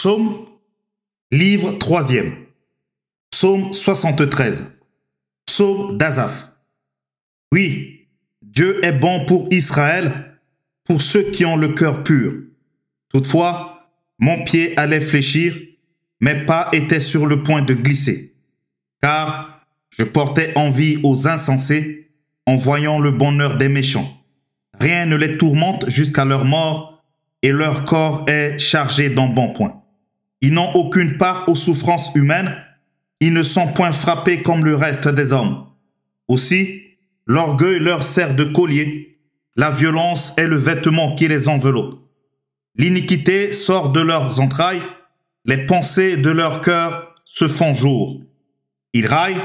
Psaume, livre 3e. Psaume 73. Psaume d'Asaph. Oui, Dieu est bon pour Israël, pour ceux qui ont le cœur pur. Toutefois, mon pied allait fléchir, mes pas étaient sur le point de glisser. Car je portais envie aux insensés en voyant le bonheur des méchants. Rien ne les tourmente jusqu'à leur mort, et leur corps est chargé d'embonpoint. Ils n'ont aucune part aux souffrances humaines, ils ne sont point frappés comme le reste des hommes. Aussi, l'orgueil leur sert de collier, la violence est le vêtement qui les enveloppe. L'iniquité sort de leurs entrailles, les pensées de leur cœur se font jour. Ils raillent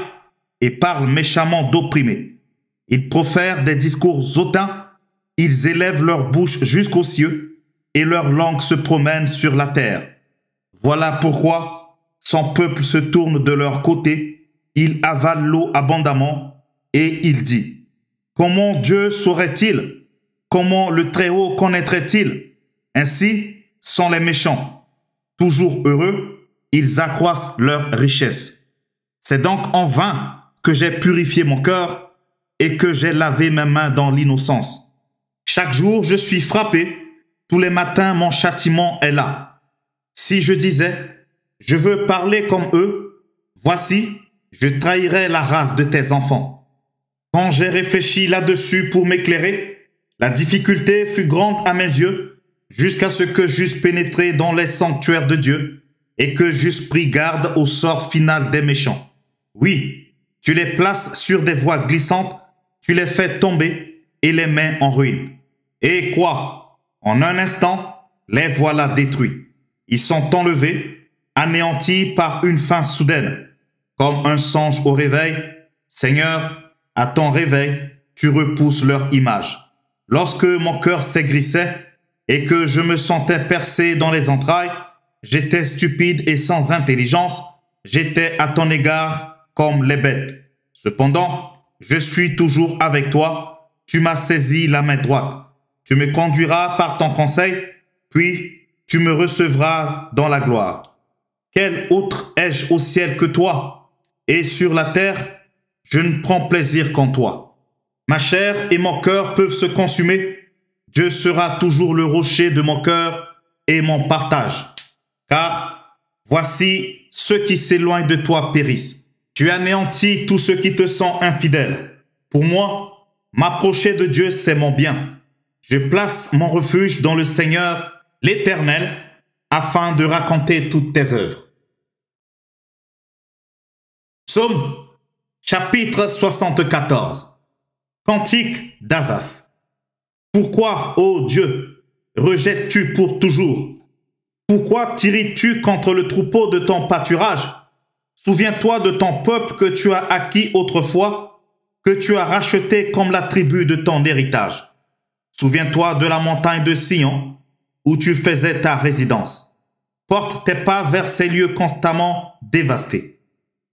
et parlent méchamment d'opprimés. Ils profèrent des discours hautains, ils élèvent leur bouche jusqu'aux cieux, et leur langue se promène sur la terre. Voilà pourquoi son peuple se tourne de leur côté, il avale l'eau abondamment, et il dit, « Comment Dieu saurait-il? Comment le Très-Haut connaîtrait-il? Ainsi sont les méchants. Toujours heureux, ils accroissent leur richesse. C'est donc en vain que j'ai purifié mon cœur et que j'ai lavé mes mains dans l'innocence. Chaque jour, je suis frappé. Tous les matins, mon châtiment est là. Si je disais, je veux parler comme eux, voici, je trahirais la race de tes enfants. Quand j'ai réfléchi là-dessus pour m'éclairer, la difficulté fut grande à mes yeux, jusqu'à ce que j'eusse pénétré dans les sanctuaires de Dieu et que j'eusse pris garde au sort final des méchants. Oui, tu les places sur des voies glissantes, tu les fais tomber et les mets en ruine. Et quoi? En un instant, les voilà détruits. Ils sont enlevés, anéantis par une fin soudaine. Comme un songe au réveil, Seigneur, à ton réveil, tu repousses leur image. Lorsque mon cœur s'aigrissait et que je me sentais percé dans les entrailles, j'étais stupide et sans intelligence, j'étais à ton égard comme les bêtes. Cependant, je suis toujours avec toi, tu m'as saisi la main droite. Tu me conduiras par ton conseil, puis tu me recevras dans la gloire. Quel autre ai-je au ciel que toi? Et sur la terre, je ne prends plaisir qu'en toi. Ma chair et mon cœur peuvent se consumer. Dieu sera toujours le rocher de mon cœur et mon partage. Car voici ceux qui s'éloignent de toi périssent. Tu anéantis tous ceux qui te sont infidèles. Pour moi, m'approcher de Dieu, c'est mon bien. Je place mon refuge dans le Seigneur, l'Éternel, afin de raconter toutes tes œuvres. Psaume, chapitre 74. Cantique d'Asaph. Pourquoi, ô Dieu, rejettes-tu pour toujours? Pourquoi t'irrites-tu contre le troupeau de ton pâturage? Souviens-toi de ton peuple que tu as acquis autrefois, que tu as racheté comme la tribu de ton héritage. Souviens-toi de la montagne de Sion, où tu faisais ta résidence. Porte tes pas vers ces lieux constamment dévastés.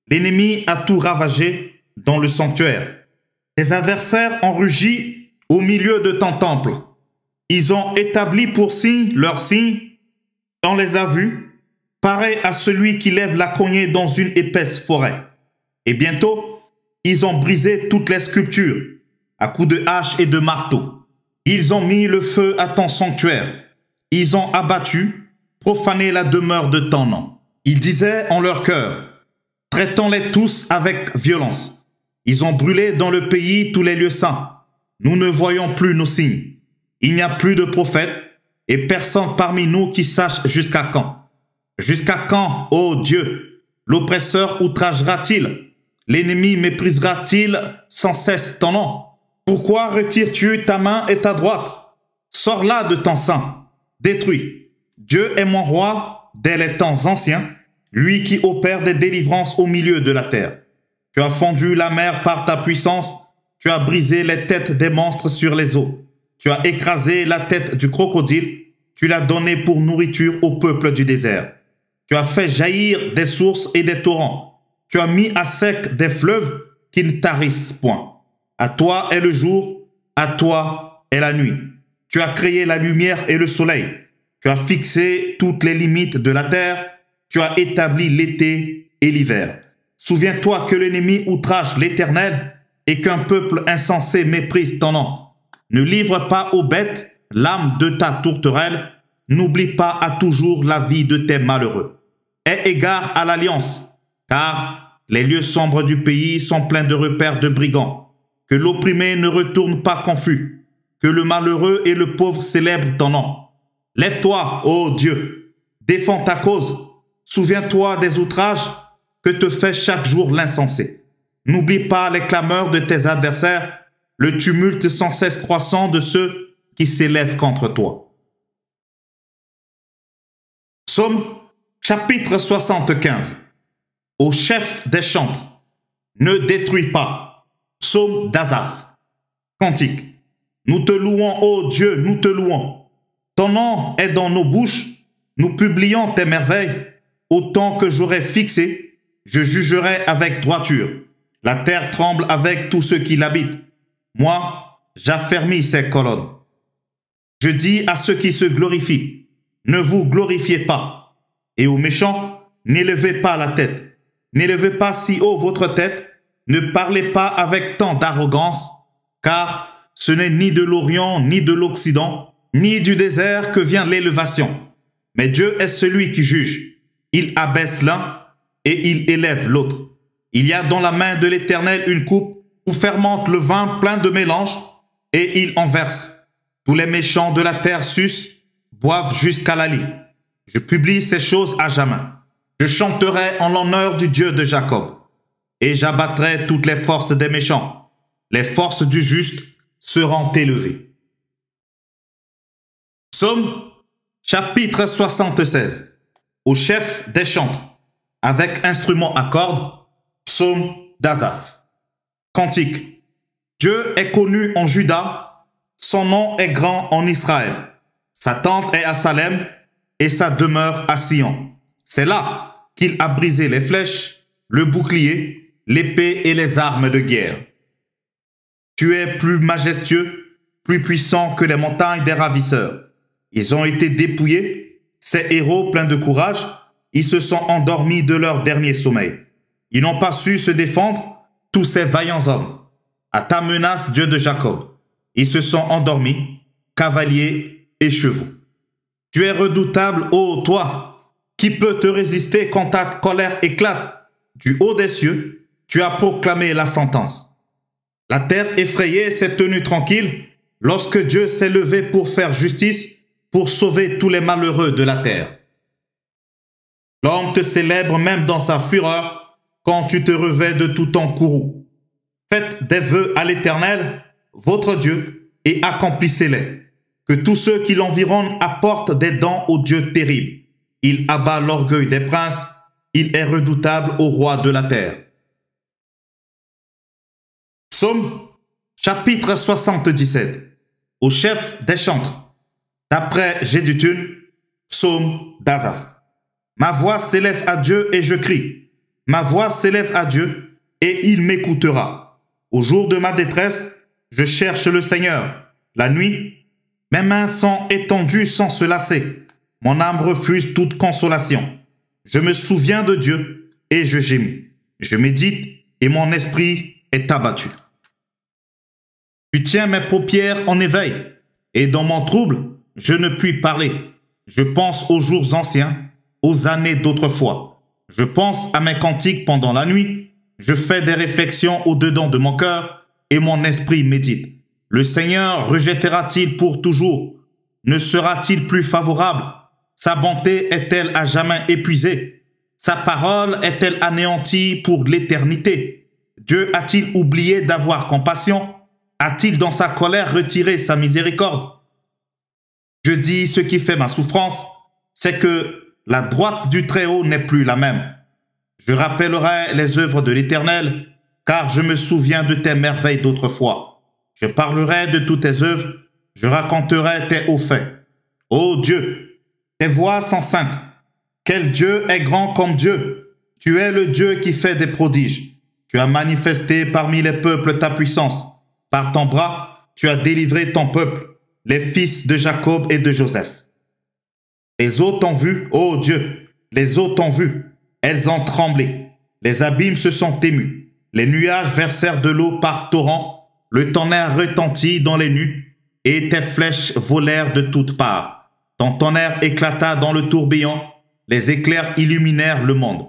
L'ennemi a tout ravagé dans le sanctuaire. Tes adversaires ont rugi au milieu de ton temple. Ils ont établi pour signe leur signe. On les a vus, pareil à celui qui lève la cognée dans une épaisse forêt. Et bientôt, ils ont brisé toutes les sculptures, à coups de hache et de marteau. Ils ont mis le feu à ton sanctuaire. Ils ont abattu, profané la demeure de ton nom. Ils disaient en leur cœur, traitons-les tous avec violence. Ils ont brûlé dans le pays tous les lieux saints. Nous ne voyons plus nos signes. Il n'y a plus de prophètes et personne parmi nous qui sache jusqu'à quand. Jusqu'à quand, ô Dieu, l'oppresseur outragera-t-il? L'ennemi méprisera-t-il sans cesse ton nom? Pourquoi retires-tu ta main et ta droite? Sors-la de ton sein, détruis. Dieu est mon roi dès les temps anciens, lui qui opère des délivrances au milieu de la terre. Tu as fendu la mer par ta puissance, tu as brisé les têtes des monstres sur les eaux. Tu as écrasé la tête du crocodile, tu l'as donné pour nourriture au peuple du désert. Tu as fait jaillir des sources et des torrents. Tu as mis à sec des fleuves qui ne tarissent point. À toi est le jour, à toi est la nuit. Tu as créé la lumière et le soleil. Tu as fixé toutes les limites de la terre. Tu as établi l'été et l'hiver. Souviens-toi que l'ennemi outrage l'Éternel et qu'un peuple insensé méprise ton nom. Ne livre pas aux bêtes l'âme de ta tourterelle. N'oublie pas à toujours la vie de tes malheureux. Aie égard à l'alliance, car les lieux sombres du pays sont pleins de repères de brigands. Que l'opprimé ne retourne pas confus, que le malheureux et le pauvre célèbrent ton nom. Lève-toi, ô Dieu, défends ta cause. Souviens-toi des outrages que te fait chaque jour l'insensé. N'oublie pas les clameurs de tes adversaires, le tumulte sans cesse croissant de ceux qui s'élèvent contre toi. Psaume chapitre 75. Au chef des chantres, ne détruis pas. Psaume d'Asaph. Cantique. Nous te louons, ô Dieu, nous te louons. Ton nom est dans nos bouches, nous publions tes merveilles. Autant que j'aurai fixé, je jugerai avec droiture. La terre tremble avec tous ceux qui l'habitent. Moi, j'affermis ses colonnes. Je dis à ceux qui se glorifient, ne vous glorifiez pas. Et aux méchants, n'élevez pas la tête. N'élevez pas si haut votre tête. Ne parlez pas avec tant d'arrogance, car ce n'est ni de l'Orient, ni de l'Occident, ni du désert que vient l'élévation. Mais Dieu est celui qui juge. Il abaisse l'un et il élève l'autre. Il y a dans la main de l'Éternel une coupe où fermente le vin plein de mélange et il en verse. Tous les méchants de la terre sucent, boivent jusqu'à la lie. Je publie ces choses à jamais. Je chanterai en l'honneur du Dieu de Jacob et j'abattrai toutes les forces des méchants. Les forces du juste seront élevées. Psaume chapitre 76. Au chef des chantres, avec instrument à cordes, psaume d'Asaph. Cantique. Dieu est connu en Juda, son nom est grand en Israël. Sa tente est à Salem et sa demeure à Sion. C'est là qu'il a brisé les flèches, le bouclier, l'épée et les armes de guerre. Tu es plus majestueux, plus puissant que les montagnes des ravisseurs. Ils ont été dépouillés. Ces héros pleins de courage, ils se sont endormis de leur dernier sommeil. Ils n'ont pas su se défendre, tous ces vaillants hommes. À ta menace, Dieu de Jacob, ils se sont endormis, cavaliers et chevaux. Tu es redoutable, ô toi, qui peut te résister quand ta colère éclate? Du haut des cieux, tu as proclamé la sentence. La terre effrayée s'est tenue tranquille lorsque Dieu s'est levé pour faire justice, pour sauver tous les malheureux de la terre. L'homme te célèbre même dans sa fureur quand tu te revêts de tout ton courroux. Faites des vœux à l'Éternel, votre Dieu, et accomplissez-les. Que tous ceux qui l'environnent apportent des dons au Dieu terrible. Il abat l'orgueil des princes, il est redoutable au roi de la terre. Psaume chapitre 77. Au chef des chantres. D'après Jéduthun, psaume d'Asaph. Ma voix s'élève à Dieu et je crie. Ma voix s'élève à Dieu et il m'écoutera. Au jour de ma détresse, je cherche le Seigneur. La nuit, mes mains sont étendues sans se lasser. Mon âme refuse toute consolation. Je me souviens de Dieu et je gémis. Je médite et mon esprit est abattu. Tu tiens mes paupières en éveil et dans mon trouble, je ne puis parler. Je pense aux jours anciens, aux années d'autrefois. Je pense à mes cantiques pendant la nuit. Je fais des réflexions au-dedans de mon cœur et mon esprit médite. Le Seigneur rejettera-t-il pour toujours? Ne sera-t-il plus favorable? Sa bonté est-elle à jamais épuisée? Sa parole est-elle anéantie pour l'éternité? Dieu a-t-il oublié d'avoir compassion? A-t-il dans sa colère retiré sa miséricorde? Je dis ce qui fait ma souffrance, c'est que la droite du Très-Haut n'est plus la même. Je rappellerai les œuvres de l'Éternel, car je me souviens de tes merveilles d'autrefois. Je parlerai de toutes tes œuvres, je raconterai tes hauts faits. Ô Dieu, tes voies sont saintes. Quel Dieu est grand comme Dieu? Tu es le Dieu qui fait des prodiges. Tu as manifesté parmi les peuples ta puissance. Par ton bras, tu as délivré ton peuple, les fils de Jacob et de Joseph. Les eaux t'ont vu, ô Dieu, les eaux t'ont vu. Elles ont tremblé. Les abîmes se sont émus. Les nuages versèrent de l'eau par torrents. Le tonnerre retentit dans les nues et tes flèches volèrent de toutes parts. Ton tonnerre éclata dans le tourbillon. Les éclairs illuminèrent le monde.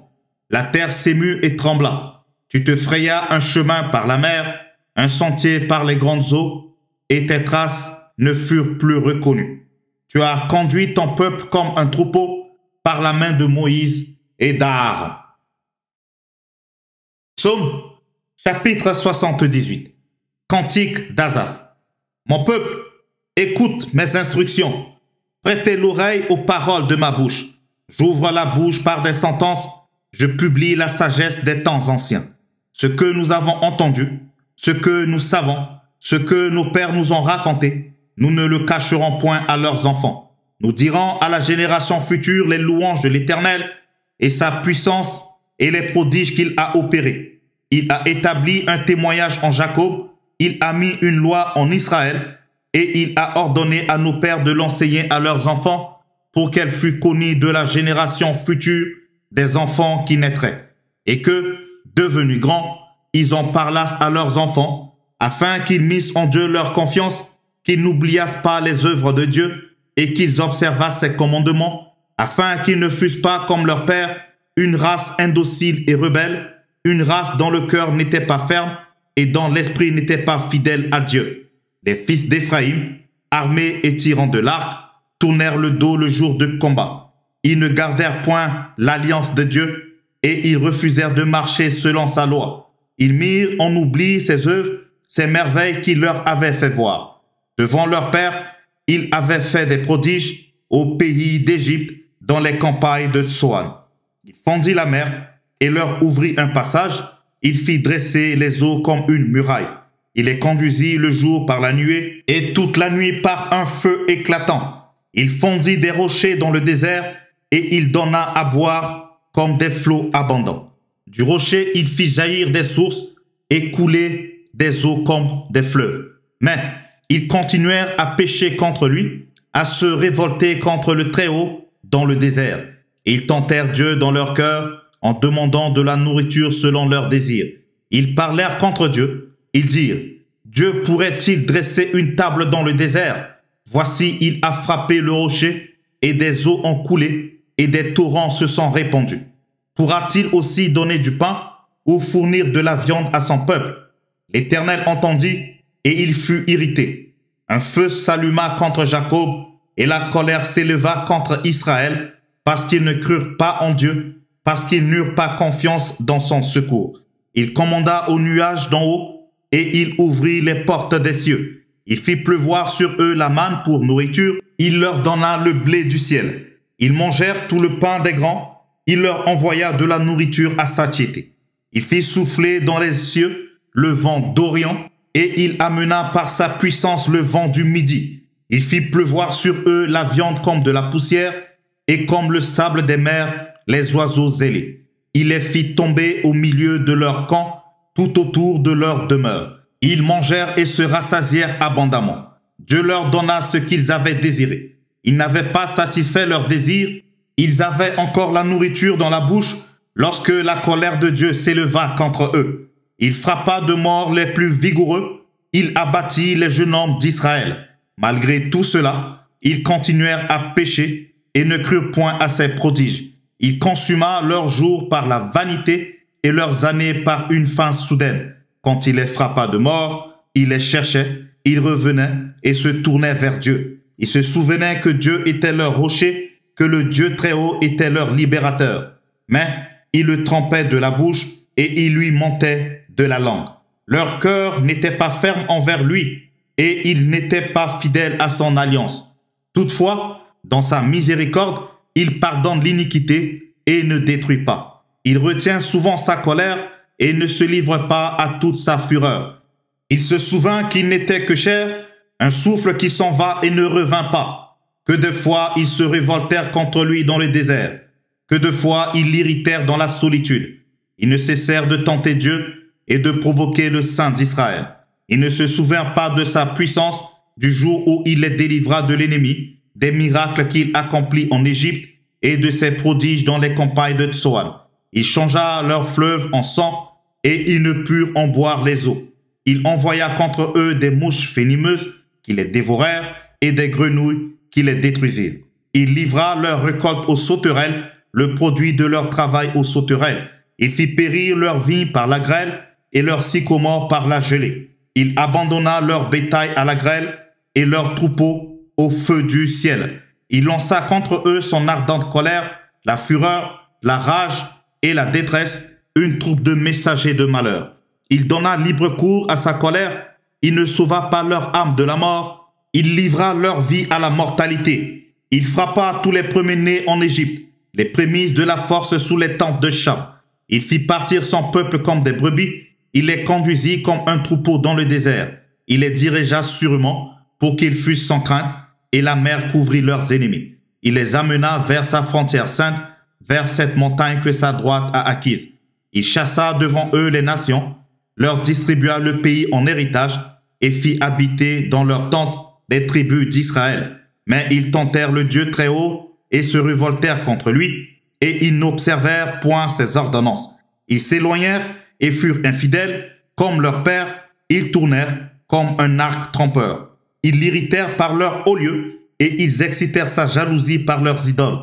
La terre s'émut et trembla. Tu te frayas un chemin par la mer, un sentier par les grandes eaux, et tes traces ne furent plus reconnues. Tu as conduit ton peuple comme un troupeau par la main de Moïse et d'Aaron. Psaume, chapitre 78. Cantique d'Asaph. Mon peuple, écoute mes instructions. Prêtez l'oreille aux paroles de ma bouche. J'ouvre la bouche par des sentences. Je publie la sagesse des temps anciens. Ce que nous avons entendu, ce que nous savons, ce que nos pères nous ont raconté, nous ne le cacherons point à leurs enfants. Nous dirons à la génération future les louanges de l'Éternel et sa puissance et les prodiges qu'il a opérés. Il a établi un témoignage en Jacob, il a mis une loi en Israël et il a ordonné à nos pères de l'enseigner à leurs enfants pour qu'elle fût connue de la génération future des enfants qui naîtraient, et que, devenus grands, ils en parlassent à leurs enfants, afin qu'ils missent en Dieu leur confiance, qu'ils n'oubliassent pas les œuvres de Dieu, et qu'ils observassent ses commandements, afin qu'ils ne fussent pas comme leur père, une race indocile et rebelle, une race dont le cœur n'était pas ferme, et dont l'esprit n'était pas fidèle à Dieu. Les fils d'Éphraïm, armés et tirant de l'arc, tournèrent le dos le jour de combat. Ils ne gardèrent point l'alliance de Dieu et ils refusèrent de marcher selon sa loi. Ils mirent en oubli ses œuvres, ses merveilles qu'il leur avait fait voir. Devant leur père, il avait fait des prodiges au pays d'Égypte, dans les campagnes de Tsoan. Il fendit la mer et leur ouvrit un passage. Il fit dresser les eaux comme une muraille. Il les conduisit le jour par la nuée et toute la nuit par un feu éclatant. Il fondit des rochers dans le désert et il donna à boire comme des flots abondants. Du rocher, il fit jaillir des sources et couler des eaux comme des fleuves. Mais ils continuèrent à pécher contre lui, à se révolter contre le Très-Haut dans le désert. Et ils tentèrent Dieu dans leur cœur en demandant de la nourriture selon leurs désirs. Ils parlèrent contre Dieu. Ils dirent, Dieu pourrait-il dresser une table dans le désert? Voici, il a frappé le rocher et des eaux ont coulé et des torrents se sont répandus. Pourra-t-il aussi donner du pain ou fournir de la viande à son peuple? L'Éternel entendit et il fut irrité. Un feu s'alluma contre Jacob et la colère s'éleva contre Israël parce qu'ils ne crurent pas en Dieu, parce qu'ils n'eurent pas confiance dans son secours. Il commanda aux nuages d'en haut et il ouvrit les portes des cieux. Il fit pleuvoir sur eux la manne pour nourriture. Il leur donna le blé du ciel. Ils mangèrent tout le pain des grands. Il leur envoya de la nourriture à satiété. Il fit souffler dans les cieux le vent d'Orient et il amena par sa puissance le vent du midi. Il fit pleuvoir sur eux la viande comme de la poussière et comme le sable des mers, les oiseaux ailés. Il les fit tomber au milieu de leur camp, tout autour de leur demeure. Ils mangèrent et se rassasièrent abondamment. Dieu leur donna ce qu'ils avaient désiré. Ils n'avaient pas satisfait leurs désirs. Ils avaient encore la nourriture dans la bouche lorsque la colère de Dieu s'éleva contre eux. Il frappa de mort les plus vigoureux. Il abattit les jeunes hommes d'Israël. Malgré tout cela, ils continuèrent à pécher et ne crurent point à ses prodiges. Il consuma leurs jours par la vanité et leurs années par une faim soudaine. Quand il les frappa de mort, il les cherchait, ils revenaient et se tournaient vers Dieu. Ils se souvenaient que Dieu était leur rocher, que le Dieu très haut était leur libérateur. Mais ils le trempaient de la bouche et ils lui mentaient de la langue. Leur cœur n'était pas ferme envers lui et ils n'étaient pas fidèles à son alliance. Toutefois, dans sa miséricorde, il pardonne l'iniquité et ne détruit pas. Il retient souvent sa colère et ne se livre pas à toute sa fureur. Il se souvint qu'il n'était que chair, un souffle qui s'en va et ne revint pas. Que de fois ils se révoltèrent contre lui dans le désert. Que de fois ils l'irritèrent dans la solitude. Ils ne cessèrent de tenter Dieu et de provoquer le Saint d'Israël. Il ne se souvint pas de sa puissance du jour où il les délivra de l'ennemi, des miracles qu'il accomplit en Égypte et de ses prodiges dans les campagnes de Tsoan. Il changea leurs fleuves en sang et ils ne purent en boire les eaux. Il envoya contre eux des mouches venimeuses qui les dévorèrent et des grenouilles qui les détruisirent. Il livra leur récolte aux sauterelles, le produit de leur travail aux sauterelles. Il fit périr leurs vignes par la grêle et leurs sycomores par la gelée. Il abandonna leur bétail à la grêle et leurs troupeaux au feu du ciel. Il lança contre eux son ardente colère, la fureur, la rage et la détresse, une troupe de messagers de malheur. Il donna libre cours à sa colère, il ne sauva pas leur âme de la mort, il livra leur vie à la mortalité. Il frappa tous les premiers-nés en Égypte, les prémices de la force sous les tentes de Cham. Il fit partir son peuple comme des brebis, il les conduisit comme un troupeau dans le désert. Il les dirigea sûrement pour qu'ils fussent sans crainte, et la mer couvrit leurs ennemis. Il les amena vers sa frontière sainte, vers cette montagne que sa droite a acquise. Il chassa devant eux les nations, leur distribua le pays en héritage et fit habiter dans leurs tentes les tribus d'Israël. Mais ils tentèrent le Dieu très haut et se révoltèrent contre lui, et ils n'observèrent point ses ordonnances. Ils s'éloignèrent et furent infidèles, comme leur père, ils tournèrent comme un arc trompeur. Ils l'irritèrent par leur haut lieu, et ils excitèrent sa jalousie par leurs idoles.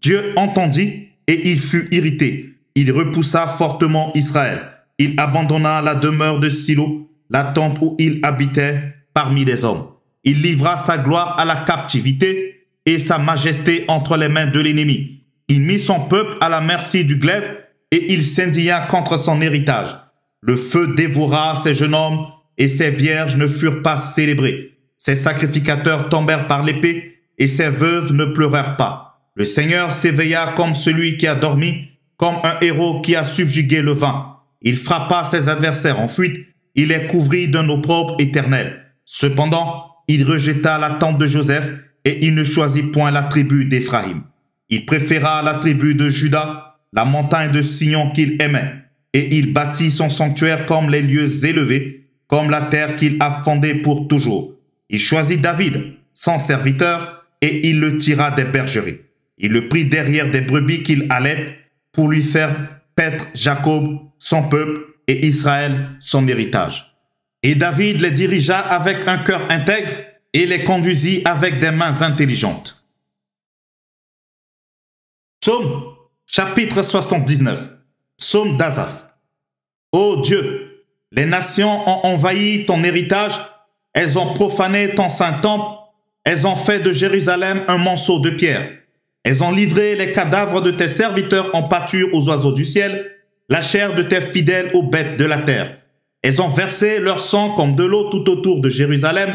Dieu entendit, et il fut irrité. Il repoussa fortement Israël. Il abandonna la demeure de Silo, la tente où il habitait parmi les hommes. Il livra sa gloire à la captivité et sa majesté entre les mains de l'ennemi. Il mit son peuple à la merci du glaive et il s'indigna contre son héritage. Le feu dévora ses jeunes hommes et ses vierges ne furent pas célébrées. Ses sacrificateurs tombèrent par l'épée et ses veuves ne pleurèrent pas. Le Seigneur s'éveilla comme celui qui a dormi, comme un héros qui a subjugué le vent. Il frappa ses adversaires en fuite, il les couvrit d'un opprobre éternel. Cependant, il rejeta la tente de Joseph et il ne choisit point la tribu d'Éphraïm. Il préféra la tribu de Juda, la montagne de Sion qu'il aimait, et il bâtit son sanctuaire comme les lieux élevés, comme la terre qu'il a fondée pour toujours. Il choisit David, son serviteur, et il le tira des bergeries. Il le prit derrière des brebis qu'il allait pour lui faire paître Jacob, son peuple, et Israël, son héritage. Et David les dirigea avec un cœur intègre et les conduisit avec des mains intelligentes. Psaume, chapitre 79. Psaume d'Asaph. Ô Dieu, les nations ont envahi ton héritage, elles ont profané ton saint temple, elles ont fait de Jérusalem un monceau de pierre. Elles ont livré les cadavres de tes serviteurs en pâture aux oiseaux du ciel, la chair de tes fidèles aux bêtes de la terre. Elles ont versé leur sang comme de l'eau tout autour de Jérusalem,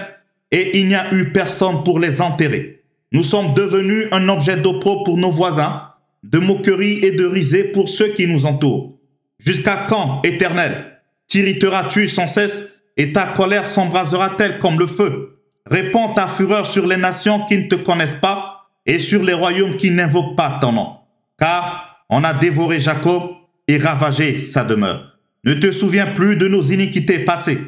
et il n'y a eu personne pour les enterrer. Nous sommes devenus un objet d'opprobre pour nos voisins, de moquerie et de risée pour ceux qui nous entourent. Jusqu'à quand, Éternel, t'irriteras-tu sans cesse, et ta colère s'embrasera-t-elle comme le feu? Répands ta fureur sur les nations qui ne te connaissent pas, et sur les royaumes qui n'invoquent pas ton nom. Car on a dévoré Jacob et ravagé sa demeure. Ne te souviens plus de nos iniquités passées.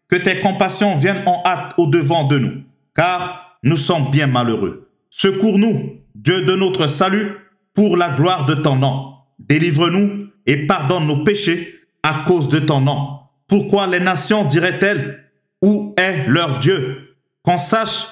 Que tes compassions viennent en hâte au-devant de nous, car nous sommes bien malheureux. Secours-nous, Dieu de notre salut, pour la gloire de ton nom. Délivre-nous et pardonne nos péchés à cause de ton nom. Pourquoi les nations diraient-elles, où est leur Dieu? Qu'on sache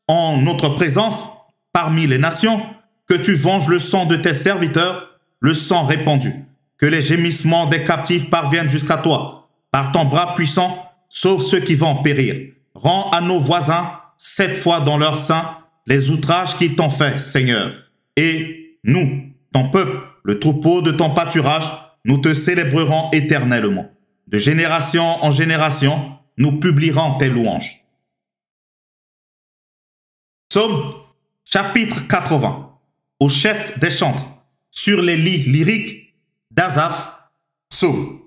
en notre présence, parmi les nations, que tu venges le sang de tes serviteurs, le sang répandu. Que les gémissements des captifs parviennent jusqu'à toi. Par ton bras puissant, sauve ceux qui vont périr. Rends à nos voisins 7 fois dans leur sein les outrages qu'ils t'ont faits, Seigneur. Et nous, ton peuple, le troupeau de ton pâturage, nous te célébrerons éternellement. De génération en génération, nous publierons tes louanges. Psaume, chapitre 80. Au chef des chantres, sur les lits lyriques d'Asaph, psaume.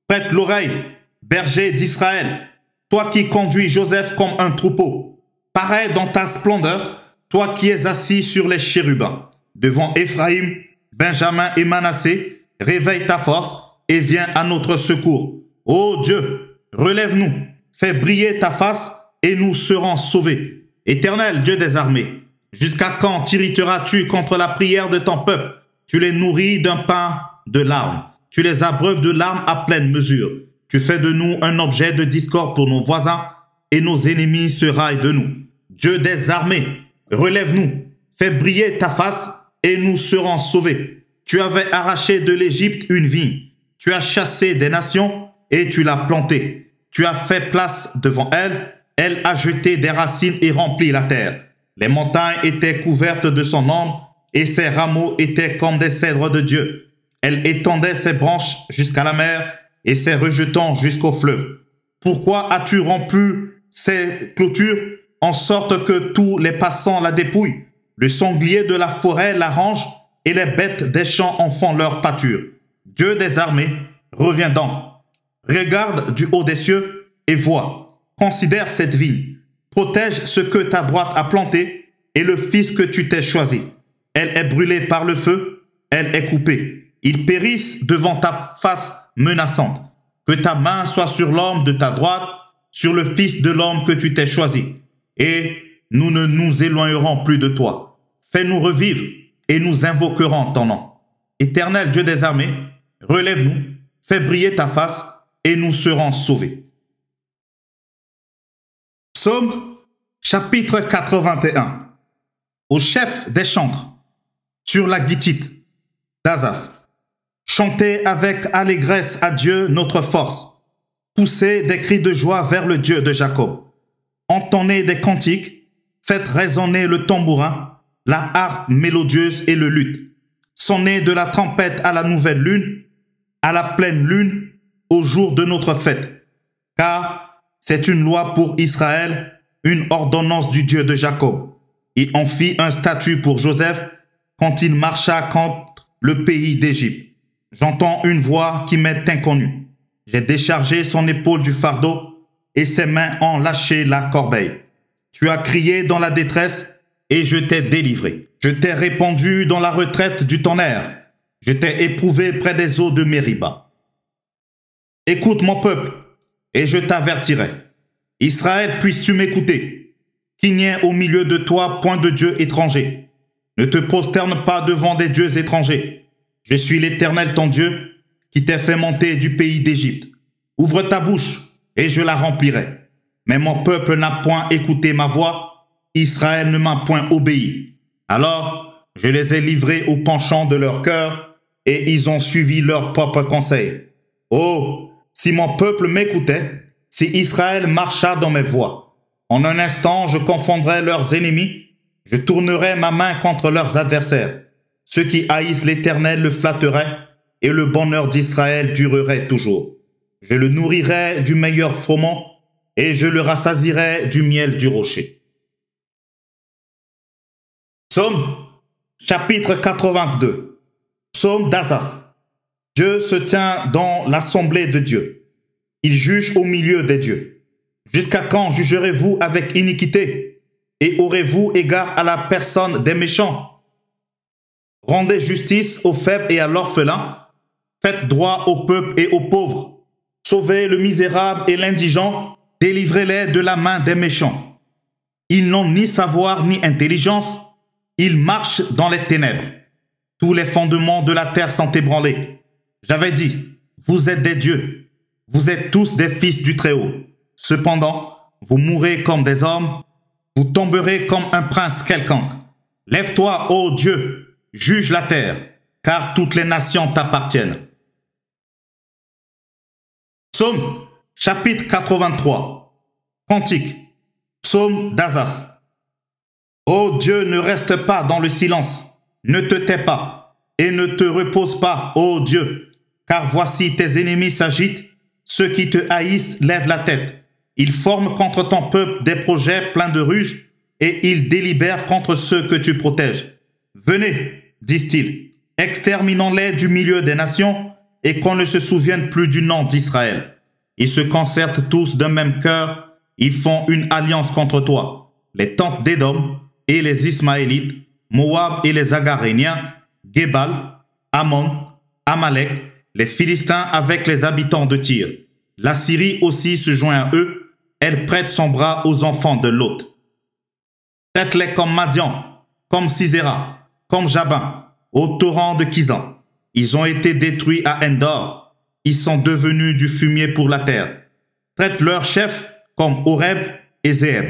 Prête l'oreille, berger d'Israël, toi qui conduis Joseph comme un troupeau. Parais dans ta splendeur, toi qui es assis sur les chérubins. Devant Éphraïm, Benjamin et Manassé, réveille ta force et viens à notre secours. Ô Dieu, relève-nous, fais briller ta face et nous serons sauvés. Éternel Dieu des armées, Jusqu'à quand t'irriteras-tu contre la prière de ton peuple? Tu les nourris d'un pain de larmes. Tu les abreuves de larmes à pleine mesure. Tu fais de nous un objet de discorde pour nos voisins et nos ennemis se raillent de nous. Dieu des armées, relève-nous. Fais briller ta face et nous serons sauvés. Tu avais arraché de l'Égypte une vigne. Tu as chassé des nations et tu l'as plantée. Tu as fait place devant elle. Elle a jeté des racines et rempli la terre. Les montagnes étaient couvertes de son ombre et ses rameaux étaient comme des cèdres de Dieu. Elle étendait ses branches jusqu'à la mer et ses rejetons jusqu'au fleuve. Pourquoi as-tu rompu ses clôtures en sorte que tous les passants la dépouillent? Le sanglier de la forêt la range et les bêtes des champs en font leur pâture. Dieu des armées, reviens donc. Regarde du haut des cieux et vois. Considère cette vigne. Protège ce que ta droite a planté et le fils que tu t'es choisi. Elle est brûlée par le feu, elle est coupée. Ils périssent devant ta face menaçante. Que ta main soit sur l'homme de ta droite, sur le fils de l'homme que tu t'es choisi. Et nous ne nous éloignerons plus de toi. Fais-nous revivre et nous invoquerons ton nom. Éternel Dieu des armées, relève-nous, fais briller ta face et nous serons sauvés. Psaume chapitre 81. Au chef des chantres, sur la guitite d'Asaph. Chantez avec allégresse à Dieu notre force. Poussez des cris de joie vers le Dieu de Jacob. Entonnez des cantiques, faites résonner le tambourin, la harpe mélodieuse et le luth. Sonnez de la trompette à la nouvelle lune, à la pleine lune, au jour de notre fête. Car c'est une loi pour Israël, une ordonnance du Dieu de Jacob. Il en fit un statut pour Joseph quand il marcha contre le pays d'Égypte. J'entends une voix qui m'est inconnue. J'ai déchargé son épaule du fardeau et ses mains ont lâché la corbeille. Tu as crié dans la détresse et je t'ai délivré. Je t'ai répandu dans la retraite du tonnerre. Je t'ai éprouvé près des eaux de Mériba. Écoute mon peuple et je t'avertirai. Israël, puisses-tu m'écouter? Qu'il n'y ait au milieu de toi point de Dieu étranger. Ne te prosterne pas devant des dieux étrangers. Je suis l'Éternel ton Dieu, qui t'ai fait monter du pays d'Égypte. Ouvre ta bouche, et je la remplirai. Mais mon peuple n'a point écouté ma voix, Israël ne m'a point obéi. Alors, je les ai livrés au penchant de leur cœur, et ils ont suivi leur propre conseil. Oh, si mon peuple m'écoutait, si Israël marcha dans mes voies, en un instant je confondrais leurs ennemis, je tournerai ma main contre leurs adversaires. Ceux qui haïssent l'Éternel le flatteraient, et le bonheur d'Israël durerait toujours. Je le nourrirai du meilleur froment, et je le rassasirai du miel du rocher. Psaume, chapitre 82. Psaume d'Asaph. Dieu se tient dans l'assemblée de Dieu. Il juge au milieu des dieux. Jusqu'à quand jugerez-vous avec iniquité? Et aurez-vous égard à la personne des méchants? Rendez justice aux faibles et à l'orphelin. Faites droit au peuple et aux pauvres. Sauvez le misérable et l'indigent. Délivrez-les de la main des méchants. Ils n'ont ni savoir ni intelligence. Ils marchent dans les ténèbres. Tous les fondements de la terre sont ébranlés. J'avais dit, vous êtes des dieux. Vous êtes tous des fils du Très-Haut. Cependant, vous mourrez comme des hommes. Vous tomberez comme un prince quelconque. Lève-toi, ô Dieu, juge la terre, car toutes les nations t'appartiennent. Psaume, chapitre 83. Cantique. Psaume d'Asaph. Ô Dieu, ne reste pas dans le silence, ne te tais pas, et ne te repose pas, ô Dieu, car voici tes ennemis s'agitent, ceux qui te haïssent lèvent la tête. Ils forment contre ton peuple des projets pleins de ruses et ils délibèrent contre ceux que tu protèges. Venez, disent-ils, exterminons-les du milieu des nations et qu'on ne se souvienne plus du nom d'Israël. Ils se concertent tous d'un même cœur, ils font une alliance contre toi. Les tentes d'Édom et les Ismaélites, Moab et les Agaréniens, Gébal, Ammon, Amalek, les Philistins avec les habitants de Tyr. La Syrie aussi se joint à eux, elle prête son bras aux enfants de Lot. Traite-les comme Madian, comme Sisera, comme Jabin, au torrent de Kizan. Ils ont été détruits à Endor. Ils sont devenus du fumier pour la terre. Traite leurs chefs comme Oreb et Zéeb,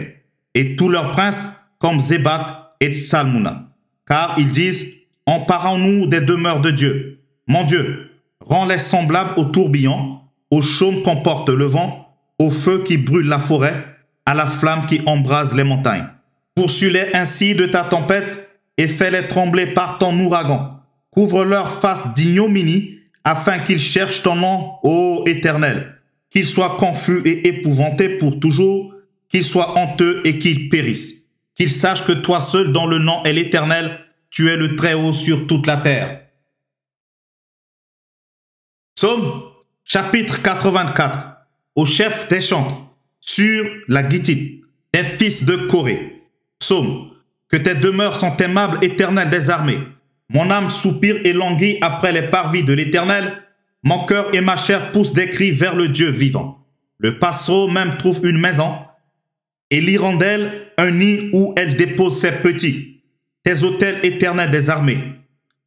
et tous leurs princes comme Zébac et Salmouna. Car ils disent, emparons-nous des demeures de Dieu. Mon Dieu, rends-les semblables au tourbillon, au chaume qu'emporte le vent, au feu qui brûle la forêt, à la flamme qui embrase les montagnes. Poursuis-les ainsi de ta tempête et fais-les trembler par ton ouragan. Couvre leur face d'ignominie afin qu'ils cherchent ton nom, ô Éternel. Qu'ils soient confus et épouvantés pour toujours, qu'ils soient honteux et qu'ils périssent. Qu'ils sachent que toi seul dont le nom est l'Éternel, tu es le Très-Haut sur toute la terre. Psaume chapitre 84. Au chef des chantres, sur la Gittite, des fils de Corée. Psaume. Que tes demeures sont aimables, Éternel des armées. Mon âme soupire et languit après les parvis de l'Éternel. Mon cœur et ma chair poussent des cris vers le Dieu vivant. Le passereau même trouve une maison, et l'hirondelle un nid où elle dépose ses petits. Tes autels, Éternel des armées,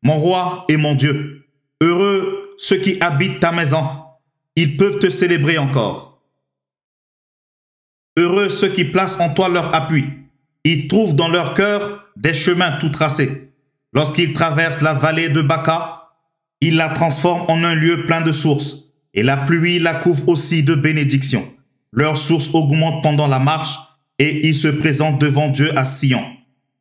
mon roi et mon Dieu. Heureux ceux qui habitent ta maison, ils peuvent te célébrer encore. Heureux ceux qui placent en toi leur appui. Ils trouvent dans leur cœur des chemins tout tracés. Lorsqu'ils traversent la vallée de Baka, ils la transforment en un lieu plein de sources. Et la pluie la couvre aussi de bénédictions. Leurs sources augmentent pendant la marche et ils se présentent devant Dieu à Sion.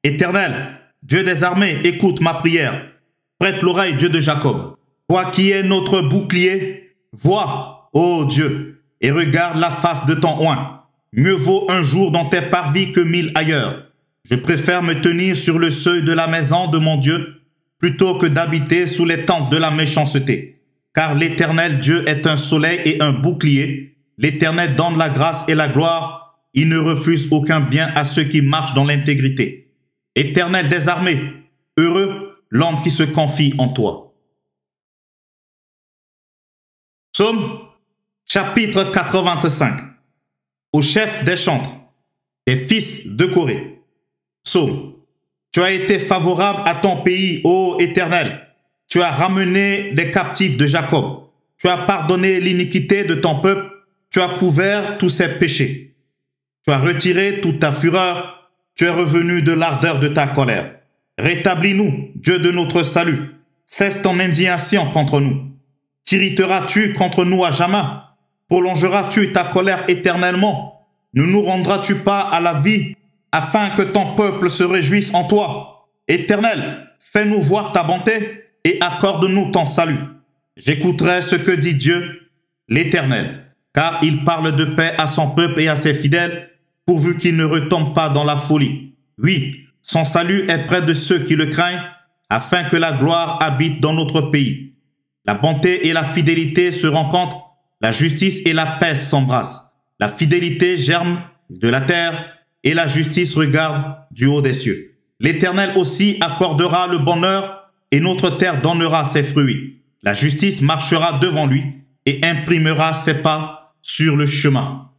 Éternel, Dieu des armées, écoute ma prière. Prête l'oreille, Dieu de Jacob. Toi qui es notre bouclier, vois, ô Dieu, et regarde la face de ton oint. Mieux vaut un jour dans tes parvis que 1000 ailleurs. Je préfère me tenir sur le seuil de la maison de mon Dieu plutôt que d'habiter sous les tentes de la méchanceté. Car l'Éternel Dieu est un soleil et un bouclier. L'Éternel donne la grâce et la gloire. Il ne refuse aucun bien à ceux qui marchent dans l'intégrité. Éternel des armées, heureux l'homme qui se confie en toi. Psaume chapitre 85. Au chef des chantres, des fils de Corée. Psaume. Tu as été favorable à ton pays, ô Éternel. Tu as ramené les captifs de Jacob. Tu as pardonné l'iniquité de ton peuple. Tu as couvert tous ses péchés. Tu as retiré toute ta fureur. Tu es revenu de l'ardeur de ta colère. Rétablis-nous, Dieu de notre salut. Cesse ton indignation contre nous. T'irriteras-tu contre nous à jamais? Prolongeras-tu ta colère éternellement? Ne nous rendras-tu pas à la vie afin que ton peuple se réjouisse en toi? Éternel, fais-nous voir ta bonté et accorde-nous ton salut. J'écouterai ce que dit Dieu, l'Éternel, car il parle de paix à son peuple et à ses fidèles, pourvu qu'il ne retombe pas dans la folie. Oui, son salut est près de ceux qui le craignent, afin que la gloire habite dans notre pays. La bonté et la fidélité se rencontrent, la justice et la paix s'embrassent. La fidélité germe de la terre et la justice regarde du haut des cieux. L'Éternel aussi accordera le bonheur et notre terre donnera ses fruits. La justice marchera devant lui et imprimera ses pas sur le chemin.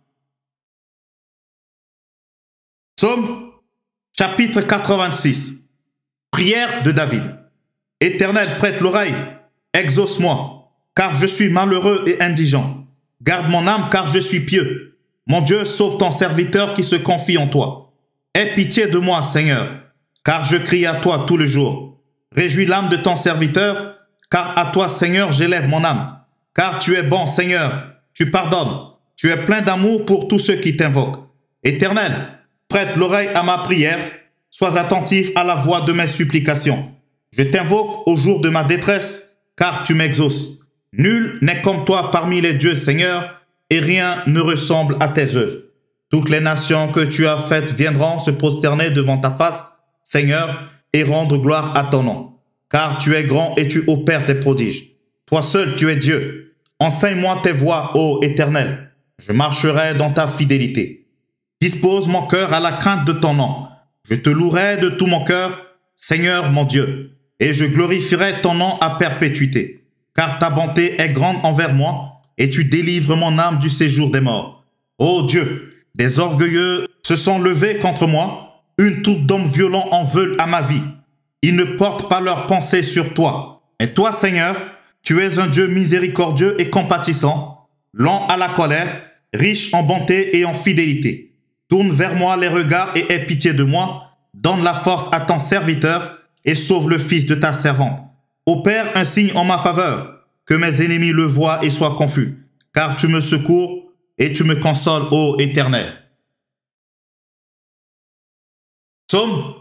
Psaume chapitre 86. Prière de David. Éternel, prête l'oreille, exauce-moi, car je suis malheureux et indigent. Garde mon âme, car je suis pieux. Mon Dieu, sauve ton serviteur qui se confie en toi. Aie pitié de moi, Seigneur, car je crie à toi tout le jour. Réjouis l'âme de ton serviteur, car à toi, Seigneur, j'élève mon âme. Car tu es bon, Seigneur, tu pardonnes. Tu es plein d'amour pour tous ceux qui t'invoquent. Éternel, prête l'oreille à ma prière, sois attentif à la voix de mes supplications. Je t'invoque au jour de ma détresse, car tu m'exauces. Nul n'est comme toi parmi les dieux, Seigneur, et rien ne ressemble à tes œuvres. Toutes les nations que tu as faites viendront se prosterner devant ta face, Seigneur, et rendre gloire à ton nom. Car tu es grand et tu opères tes prodiges. Toi seul, tu es Dieu. Enseigne-moi tes voies, ô Éternel. Je marcherai dans ta fidélité. Dispose mon cœur à la crainte de ton nom. Je te louerai de tout mon cœur, Seigneur mon Dieu, et je glorifierai ton nom à perpétuité. Car ta bonté est grande envers moi, et tu délivres mon âme du séjour des morts. Ô Dieu, des orgueilleux se sont levés contre moi, Une troupe d'hommes violents en veulent à ma vie. Ils ne portent pas leurs pensées sur toi. Mais toi, Seigneur, tu es un Dieu miséricordieux et compatissant, lent à la colère, riche en bonté et en fidélité. Tourne vers moi les regards et aie pitié de moi. Donne la force à ton serviteur et sauve le fils de ta servante. Opère un signe en ma faveur, que mes ennemis le voient et soient confus, car tu me secours et tu me consoles, ô Éternel. Psaume,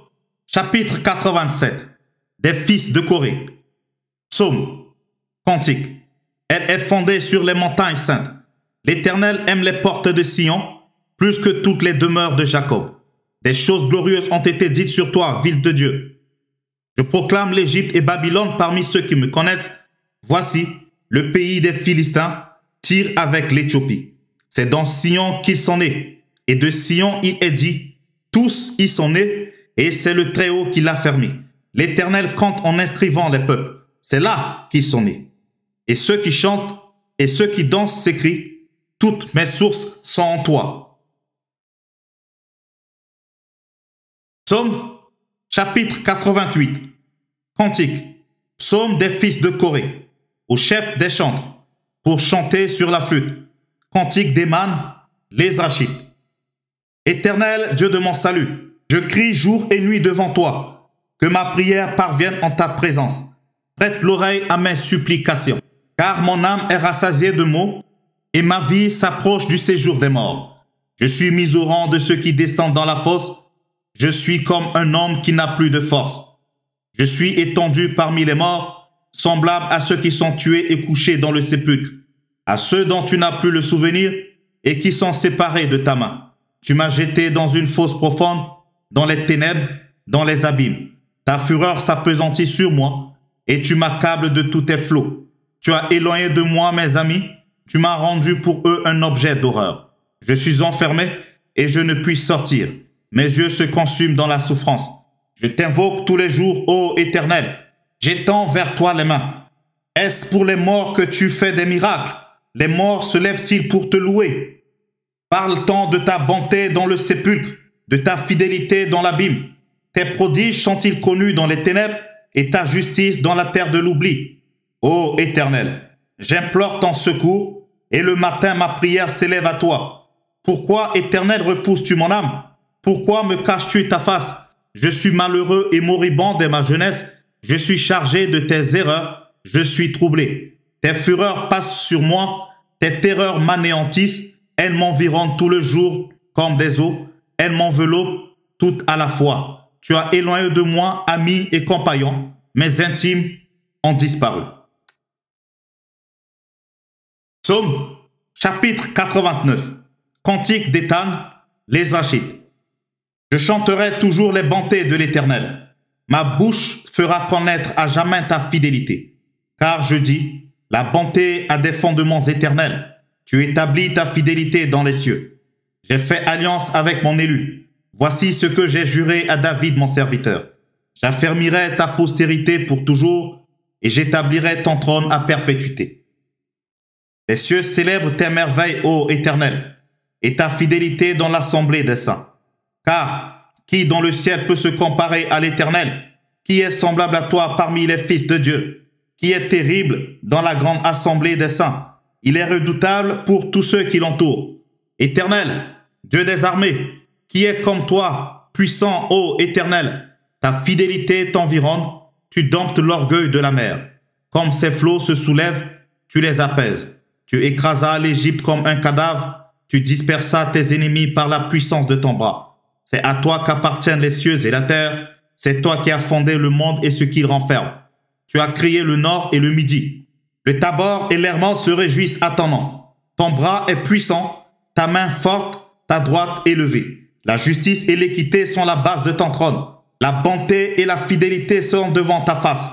chapitre 87, des fils de Corée. Psaume, cantique. Elle est fondée sur les montagnes saintes. L'Éternel aime les portes de Sion, plus que toutes les demeures de Jacob. Des choses glorieuses ont été dites sur toi, ville de Dieu. Je proclame l'Égypte et Babylone parmi ceux qui me connaissent. Voici, le pays des Philistins tire avec l'Éthiopie. C'est dans Sion qu'ils sont nés. Et de Sion il est dit, tous y sont nés, et c'est le Très-Haut qui l'a fermé. L'Éternel compte en inscrivant les peuples. C'est là qu'ils sont nés. Et ceux qui chantent et ceux qui dansent s'écrient, toutes mes sources sont en toi. Psaume, chapitre 88. Cantique. Psaume des fils de Corée, au chef des chantres, pour chanter sur la flûte. Cantique d'Éman, les Rachites. Éternel, Dieu de mon salut, je crie jour et nuit devant toi, que ma prière parvienne en ta présence. Prête l'oreille à mes supplications, car mon âme est rassasiée de maux, et ma vie s'approche du séjour des morts. Je suis mis au rang de ceux qui descendent dans la fosse. Je suis comme un homme qui n'a plus de force. Je suis étendu parmi les morts, semblable à ceux qui sont tués et couchés dans le sépulcre, à ceux dont tu n'as plus le souvenir et qui sont séparés de ta main. Tu m'as jeté dans une fosse profonde, dans les ténèbres, dans les abîmes. Ta fureur s'appesantit sur moi et tu m'accables de tous tes flots. Tu as éloigné de moi mes amis, tu m'as rendu pour eux un objet d'horreur. Je suis enfermé et je ne puis sortir. Mes yeux se consument dans la souffrance. Je t'invoque tous les jours, ô Éternel. J'étends vers toi les mains. Est-ce pour les morts que tu fais des miracles? Les morts se lèvent-ils pour te louer? Parle-t-on de ta bonté dans le sépulcre, de ta fidélité dans l'abîme? Tes prodiges sont-ils connus dans les ténèbres et ta justice dans la terre de l'oubli? Ô Éternel, j'implore ton secours et le matin ma prière s'élève à toi. Pourquoi, Éternel, repousses-tu mon âme? Pourquoi me caches-tu ta face? Je suis malheureux et moribond dès ma jeunesse. Je suis chargé de tes erreurs. Je suis troublé. Tes fureurs passent sur moi. Tes terreurs m'anéantissent. Elles m'environnent tout le jour comme des eaux. Elles m'enveloppent toutes à la fois. Tu as éloigné de moi amis et compagnons. Mes intimes ont disparu. Psaume, chapitre 89. Cantique d'Étan, les Rachites. Je chanterai toujours les bontés de l'Éternel. Ma bouche fera connaître à jamais ta fidélité. Car je dis, la bonté a des fondements éternels. Tu établis ta fidélité dans les cieux. J'ai fait alliance avec mon élu. Voici ce que j'ai juré à David mon serviteur. J'affermirai ta postérité pour toujours et j'établirai ton trône à perpétuité. Les cieux célèbrent tes merveilles, ô Éternel, et ta fidélité dans l'assemblée des saints. Car qui dans le ciel peut se comparer à l'Éternel? Qui est semblable à toi parmi les fils de Dieu? Qui est terrible dans la grande assemblée des saints? Il est redoutable pour tous ceux qui l'entourent. Éternel, Dieu des armées, qui est comme toi, puissant, ô Éternel? Ta fidélité t'environne, tu domptes l'orgueil de la mer. Comme ces flots se soulèvent, tu les apaises. Tu écrasas l'Égypte comme un cadavre, tu dispersas tes ennemis par la puissance de ton bras. C'est à toi qu'appartiennent les cieux et la terre. C'est toi qui as fondé le monde et ce qu'il renferme. Tu as créé le nord et le midi. Le Tabor et l'Hermon se réjouissent à ton nom. Ton bras est puissant, ta main forte, ta droite élevée. La justice et l'équité sont la base de ton trône. La bonté et la fidélité sont devant ta face.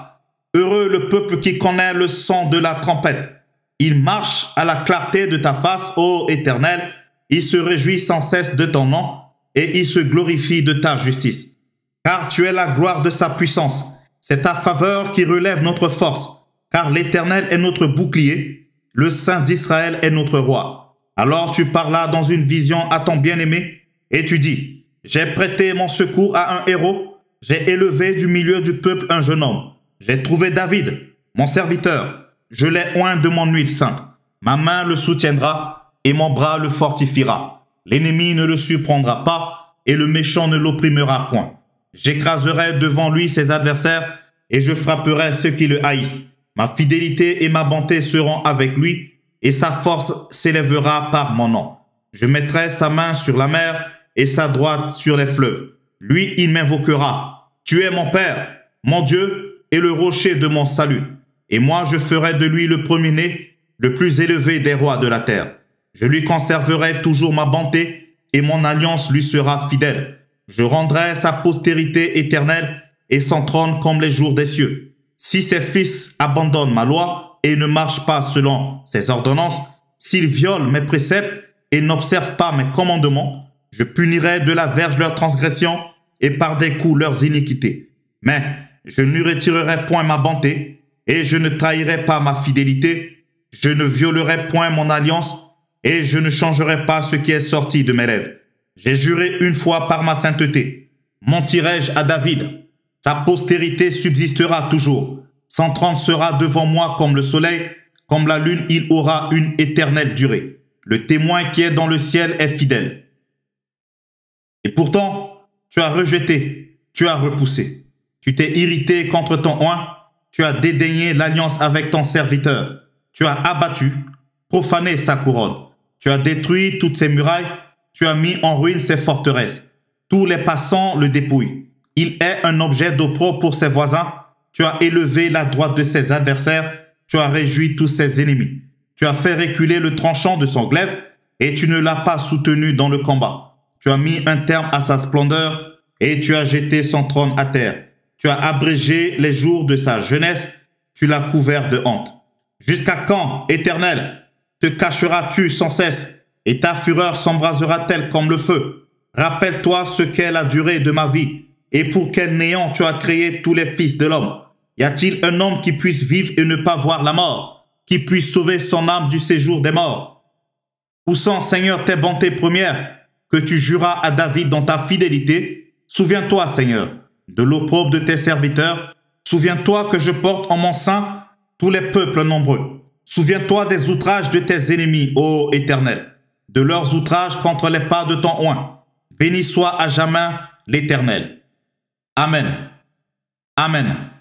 Heureux le peuple qui connaît le son de la trompette. Il marche à la clarté de ta face, ô Éternel. Il se réjouit sans cesse de ton nom. Et il se glorifie de ta justice. Car tu es la gloire de sa puissance. C'est ta faveur qui relève notre force. Car l'Éternel est notre bouclier. Le Saint d'Israël est notre roi. Alors tu parlas dans une vision à ton bien-aimé et tu dis, j'ai prêté mon secours à un héros. J'ai élevé du milieu du peuple un jeune homme. J'ai trouvé David, mon serviteur. Je l'ai oint de mon huile sainte. Ma main le soutiendra et mon bras le fortifiera. L'ennemi ne le surprendra pas et le méchant ne l'opprimera point. J'écraserai devant lui ses adversaires et je frapperai ceux qui le haïssent. Ma fidélité et ma bonté seront avec lui et sa force s'élèvera par mon nom. Je mettrai sa main sur la mer et sa droite sur les fleuves. Lui, il m'invoquera. Tu es mon Père, mon Dieu et le rocher de mon salut. Et moi, je ferai de lui le premier-né, le plus élevé des rois de la terre. Je lui conserverai toujours ma bonté et mon alliance lui sera fidèle. Je rendrai sa postérité éternelle et son trône comme les jours des cieux. Si ses fils abandonnent ma loi et ne marchent pas selon ses ordonnances, s'ils violent mes préceptes et n'observent pas mes commandements, je punirai de la verge leurs transgressions et par des coups leurs iniquités. Mais je ne retirerai point ma bonté et je ne trahirai pas ma fidélité. Je ne violerai point mon alliance et je ne changerai pas ce qui est sorti de mes lèvres. J'ai juré une fois par ma sainteté. Mentirai-je à David? Sa postérité subsistera toujours. 130 sera devant moi comme le soleil, comme la lune, il aura une éternelle durée. Le témoin qui est dans le ciel est fidèle. Et pourtant, tu as rejeté, tu as repoussé. Tu t'es irrité contre ton oint, tu as dédaigné l'alliance avec ton serviteur. Tu as abattu, profané sa couronne. Tu as détruit toutes ses murailles, tu as mis en ruine ses forteresses. Tous les passants le dépouillent. Il est un objet d'opprobre pour ses voisins. Tu as élevé la droite de ses adversaires. Tu as réjoui tous ses ennemis. Tu as fait reculer le tranchant de son glaive et tu ne l'as pas soutenu dans le combat. Tu as mis un terme à sa splendeur et tu as jeté son trône à terre. Tu as abrégé les jours de sa jeunesse. Tu l'as couvert de honte. Jusqu'à quand, Éternel, te cacheras-tu sans cesse et ta fureur s'embrasera-t-elle comme le feu? Rappelle-toi ce qu'est la durée de ma vie et pour quel néant tu as créé tous les fils de l'homme. Y a-t-il un homme qui puisse vivre et ne pas voir la mort, qui puisse sauver son âme du séjour des morts? Où sont, Seigneur, tes bontés premières que tu juras à David dans ta fidélité? Souviens-toi, Seigneur, de l'opprobre de tes serviteurs. Souviens-toi que je porte en mon sein tous les peuples nombreux. Souviens-toi des outrages de tes ennemis, ô Éternel, de leurs outrages contre les pas de ton oint. Béni soit à jamais l'Éternel. Amen. Amen.